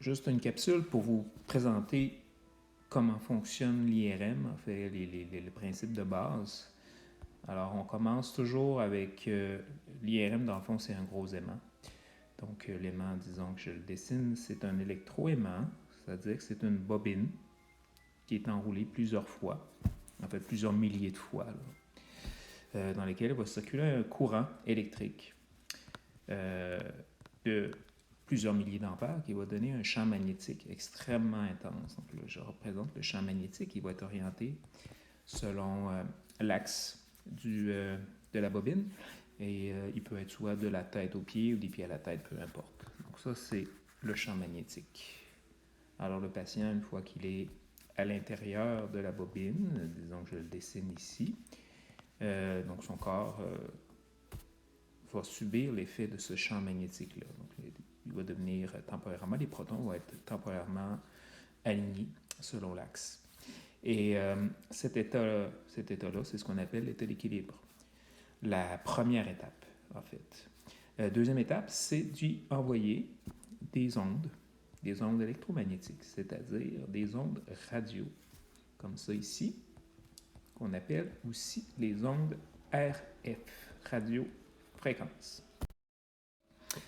juste une capsule pour vous présenter comment fonctionne l'IRM, en fait, les principes de base. Alors, on commence toujours avec l'IRM, dans le fond, c'est un gros aimant. Donc, l'aimant, disons que je le dessine, c'est un électroaimant, c'est-à-dire que c'est une bobine qui est enroulée plusieurs fois, en fait plusieurs milliers de fois, dans lesquelles va circuler un courant électrique de plusieurs milliers d'ampères qui va donner un champ magnétique extrêmement intense. Donc là, je représente le champ magnétique qui va être orienté selon l'axe de la bobine. Et il peut être soit de la tête aux pieds ou des pieds à la tête, peu importe. Donc ça, c'est le champ magnétique. Alors le patient, une fois qu'il est à l'intérieur de la bobine, disons que je le dessine ici, donc son corps va subir l'effet de ce champ magnétique-là. Donc il va devenir temporairement, les protons vont être temporairement alignés selon l'axe. Et cet état-là, c'est ce qu'on appelle l'état d'équilibre. La première étape, en fait. Deuxième étape, c'est d'y envoyer des ondes électromagnétiques, c'est-à-dire des ondes radio, comme ça ici, qu'on appelle aussi les ondes RF, radiofréquences.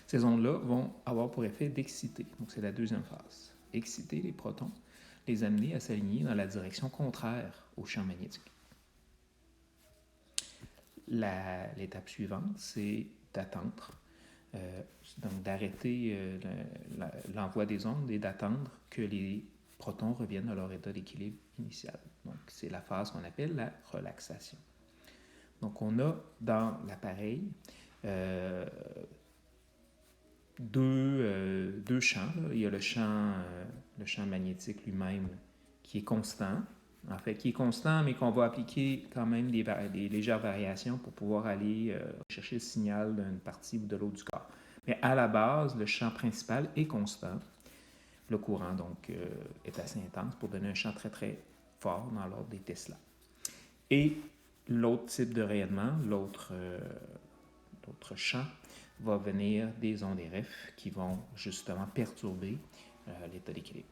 Ces ondes-là vont avoir pour effet d'exciter, donc c'est la deuxième phase, exciter les protons, les amener à s'aligner dans la direction contraire au champ magnétique. L'étape suivante, c'est d'attendre, donc d'arrêter l'envoi des ondes et d'attendre que les protons reviennent à leur état d'équilibre initial. Donc, c'est la phase qu'on appelle la relaxation. Donc, on a dans l'appareil deux champs. Là. Il y a le champ magnétique lui-même qui est constant, en fait, qui est constant, mais qu'on va appliquer quand même des légères variations pour pouvoir aller chercher le signal d'une partie ou de l'autre du corps. Mais à la base, le champ principal est constant. Le courant, donc, est assez intense pour donner un champ très, très fort dans l'ordre des Tesla. Et l'autre type de rayonnement, l'autre champ, va venir des ondes RF qui vont justement perturber l'état d'équilibre.